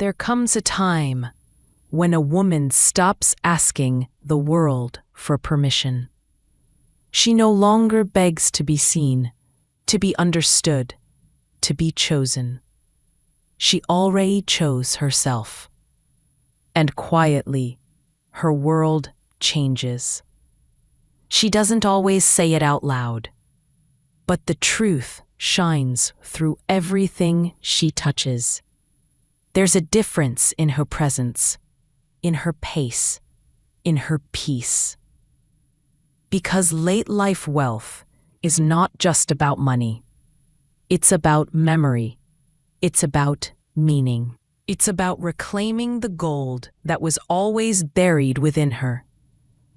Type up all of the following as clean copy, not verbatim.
There comes a time when a woman stops asking the world for permission. She no longer begs to be seen, to be understood, to be chosen. She already chose herself. And quietly, her world changes. She doesn't always say it out loud, but the truth shines through everything she touches. There's a difference in her presence, in her pace, in her peace. Because late life wealth is not just about money. It's about memory. It's about meaning. It's about reclaiming the gold that was always buried within her,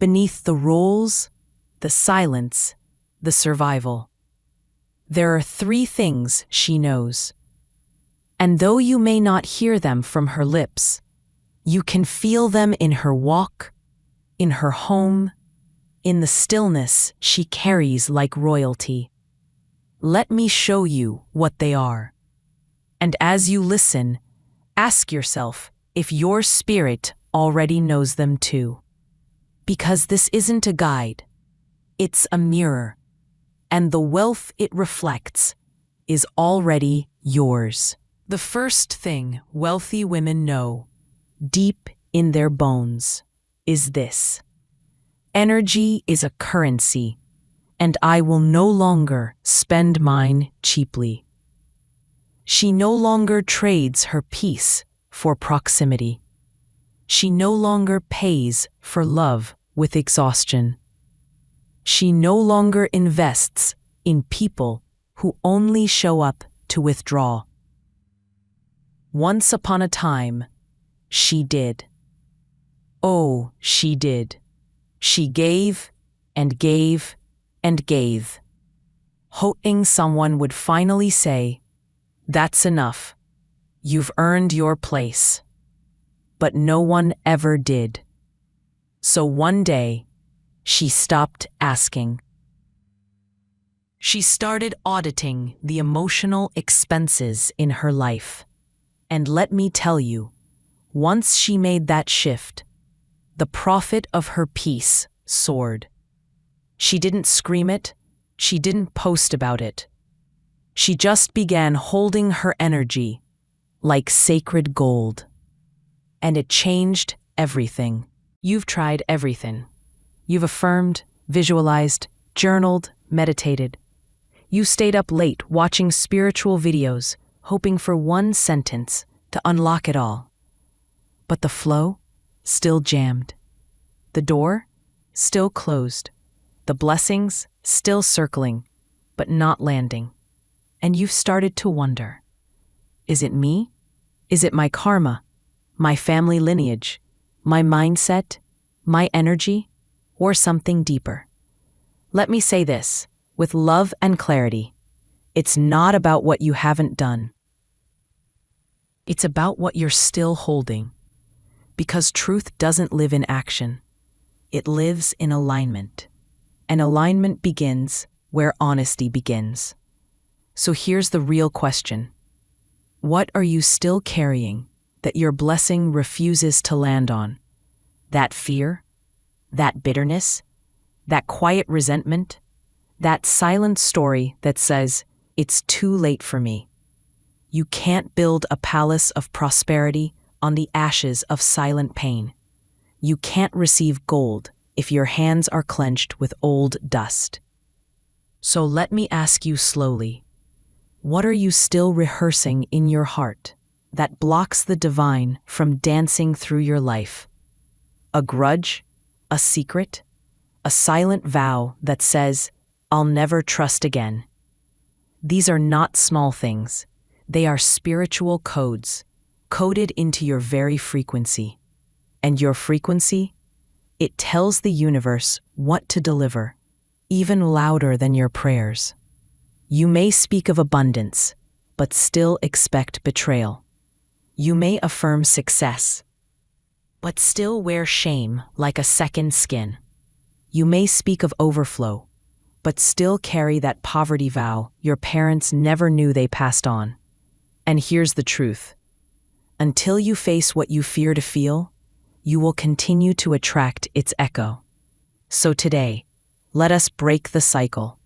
beneath the roles, the silence, the survival. There are 3 things she knows. And though you may not hear them from her lips, you can feel them in her walk, in her home, in the stillness she carries like royalty. Let me show you what they are. And as you listen, ask yourself if your spirit already knows them too. Because this isn't a guide, it's a mirror, and the wealth it reflects is already yours. The first thing wealthy women know, deep in their bones, is this: energy is a currency, and I will no longer spend mine cheaply. She no longer trades her peace for proximity. She no longer pays for love with exhaustion. She no longer invests in people who only show up to withdraw. Once upon a time, she did. Oh, she did. She gave and gave and gave, hoping someone would finally say, "That's enough. You've earned your place." But no one ever did. So one day, she stopped asking. She started auditing the emotional expenses in her life. And let me tell you, once she made that shift, the profit of her peace soared. She didn't scream it, she didn't post about it. She just began holding her energy like sacred gold. And it changed everything. You've tried everything. You've affirmed, visualized, journaled, meditated. You stayed up late watching spiritual videos, hoping for one sentence to unlock it all. But the flow still jammed. The door still closed. The blessings still circling, but not landing. And you've started to wonder, is it me? Is it my karma, my family lineage, my mindset, my energy, or something deeper? Let me say this, with love and clarity. It's not about what you haven't done. It's about what you're still holding. Because truth doesn't live in action. It lives in alignment. And alignment begins where honesty begins. So here's the real question. What are you still carrying that your blessing refuses to land on? That fear? That bitterness? That quiet resentment? That silent story that says, "It's too late for me"? You can't build a palace of prosperity on the ashes of silent pain. You can't receive gold if your hands are clenched with old dust. So let me ask you slowly, what are you still rehearsing in your heart that blocks the divine from dancing through your life? A grudge? A secret? A silent vow that says, "I'll never trust again"? These are not small things. They are spiritual codes, coded into your very frequency. And your frequency? It tells the universe what to deliver, even louder than your prayers. You may speak of abundance, but still expect betrayal. You may affirm success, but still wear shame like a second skin. You may speak of overflow, but still carry that poverty vow your parents never knew they passed on. And here's the truth. Until you face what you fear to feel, you will continue to attract its echo. So today, let us break the cycle,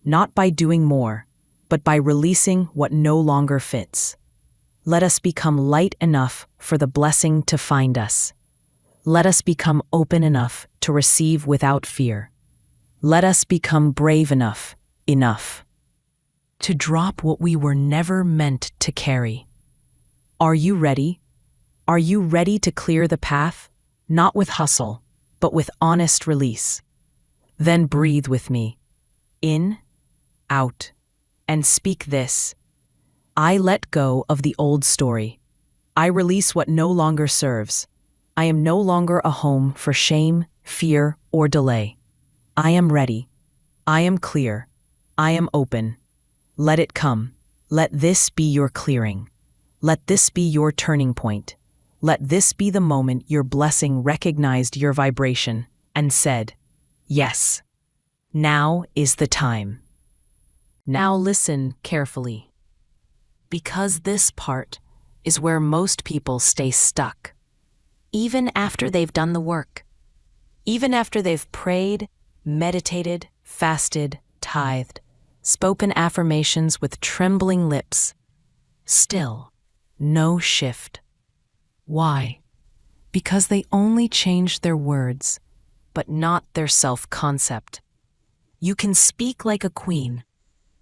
not by doing more, but by releasing what no longer fits. Let us become light enough for the blessing to find us. Let us become open enough to receive without fear. Let us become brave enough to drop what we were never meant to carry. Are you ready? Are you ready to clear the path? Not with hustle, but with honest release. Then breathe with me. In, out, and speak this. I let go of the old story. I release what no longer serves. I am no longer a home for shame, fear, or delay. I am ready. I am clear. I am open. Let it come. Let this be your clearing. Let this be your turning point. Let this be the moment your blessing recognized your vibration and said, "Yes, now is the time." Now listen carefully, because this part is where most people stay stuck. Even after they've done the work, even after they've prayed, meditated, fasted, tithed, spoken affirmations with trembling lips, still no shift. Why? Because they only changed their words, but not their self-concept. You can speak like a queen,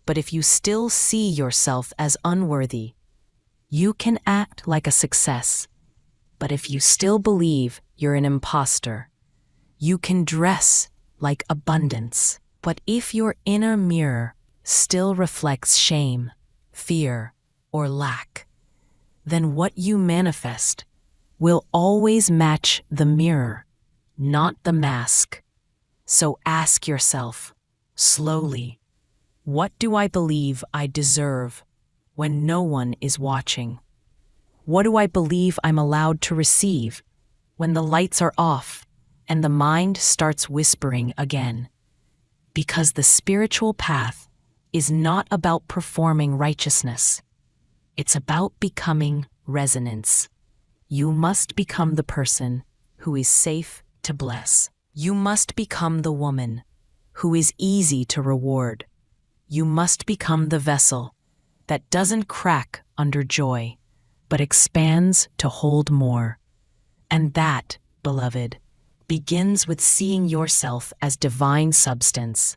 but if you still see yourself as unworthy, you can act like a success, but if you still believe you're an imposter, you can dress like abundance. But if your inner mirror still reflects shame, fear, or lack, then what you manifest will always match the mirror, not the mask. So ask yourself, slowly, what do I believe I deserve when no one is watching? What do I believe I'm allowed to receive when the lights are off and the mind starts whispering again? Because the spiritual path is not about performing righteousness. It's about becoming resonance. You must become the person who is safe to bless. You must become the woman who is easy to reward. You must become the vessel that doesn't crack under joy, but expands to hold more. And that, beloved, begins with seeing yourself as divine substance,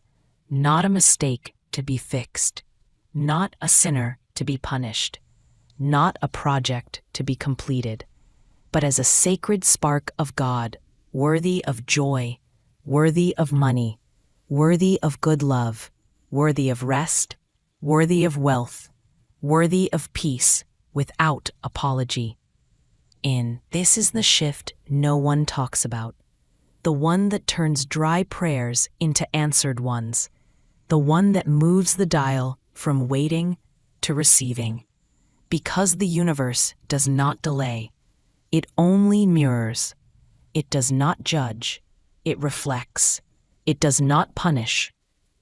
not a mistake to be fixed, not a sinner to be punished, not a project to be completed, but as a sacred spark of God, worthy of joy, worthy of money, worthy of good love, worthy of rest, worthy of wealth, worthy of peace without apology. This is the shift no one talks about, the one that turns dry prayers into answered ones, the one that moves the dial from waiting to receiving. Because the universe does not delay, it only mirrors. It does not judge, it reflects. It does not punish,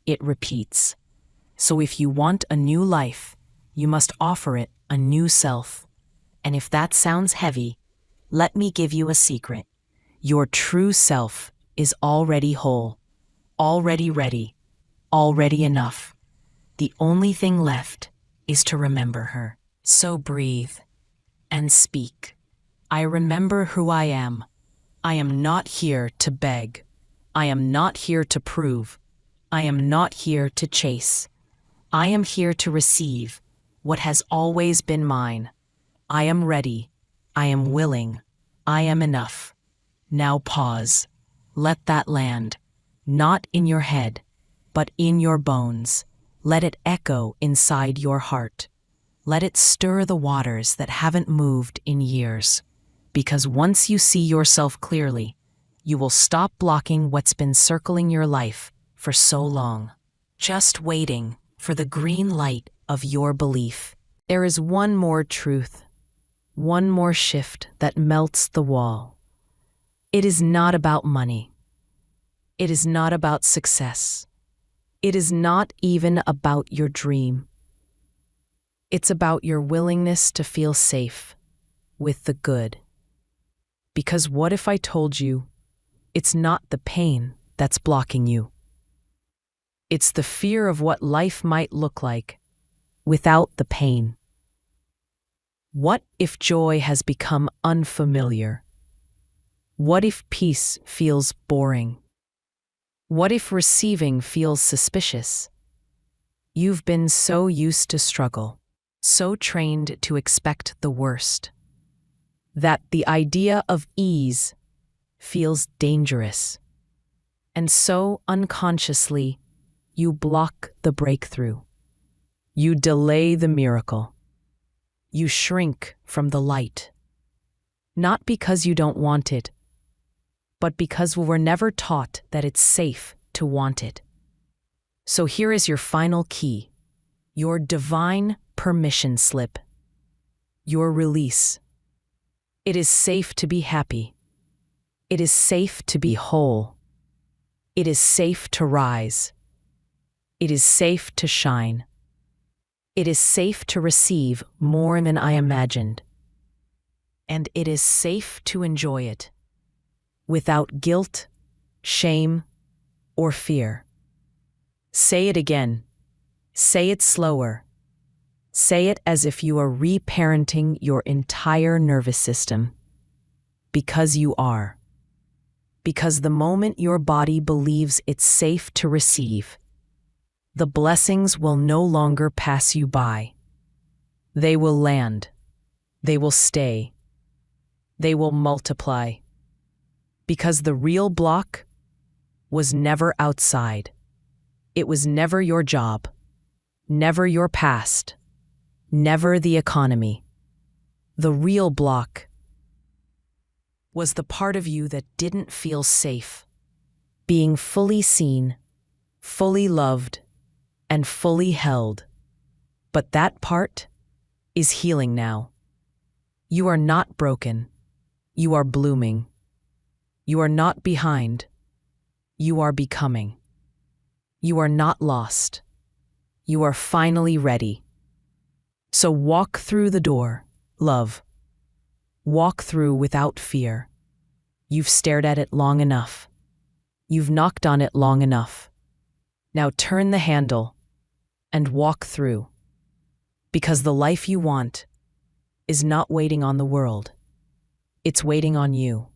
it repeats. So if you want a new life, you must offer it a new self. And if that sounds heavy, let me give you a secret. Your true self is already whole, already ready, already enough. The only thing left is to remember her. So breathe and speak. I remember who I am. I am not here to beg. I am not here to prove. I am not here to chase. I am here to receive what has always been mine. I am ready. I am willing. I am enough. Now pause. Let that land, not in your head, but in your bones. Let it echo inside your heart. Let it stir the waters that haven't moved in years. Because once you see yourself clearly, you will stop blocking what's been circling your life for so long, just waiting for the green light of your belief. There is one more truth, one more shift that melts the wall. It is not about money. It is not about success. It is not even about your dream. It's about your willingness to feel safe, with the good. Because what if I told you it's not the pain that's blocking you? It's the fear of what life might look like without the pain. What if joy has become unfamiliar? What if peace feels boring? What if receiving feels suspicious? You've been so used to struggle, so trained to expect the worst, that the idea of ease feels dangerous. And so unconsciously, you block the breakthrough. You delay the miracle. You shrink from the light. Not because you don't want it, but because we were never taught that it's safe to want it. So here is your final key, your divine permission slip, your release. It is safe to be happy. It is safe to be whole. It is safe to rise. It is safe to shine. It is safe to receive more than I imagined. And it is safe to enjoy it without guilt, shame, or fear. Say it again. Say it slower. Say it as if you are reparenting your entire nervous system. Because you are. Because the moment your body believes it's safe to receive, the blessings will no longer pass you by. They will land. They will stay. They will multiply. Because the real block was never outside. It was never your job, never your past, never the economy. The real block was the part of you that didn't feel safe, being fully seen, fully loved, and fully held. But that part is healing now. You are not broken. You are blooming. You are not behind. You are becoming. You are not lost. You are finally ready. So walk through the door, love. Walk through without fear. You've stared at it long enough. You've knocked on it long enough. Now turn the handle and walk through. Because the life you want is not waiting on the world. It's waiting on you.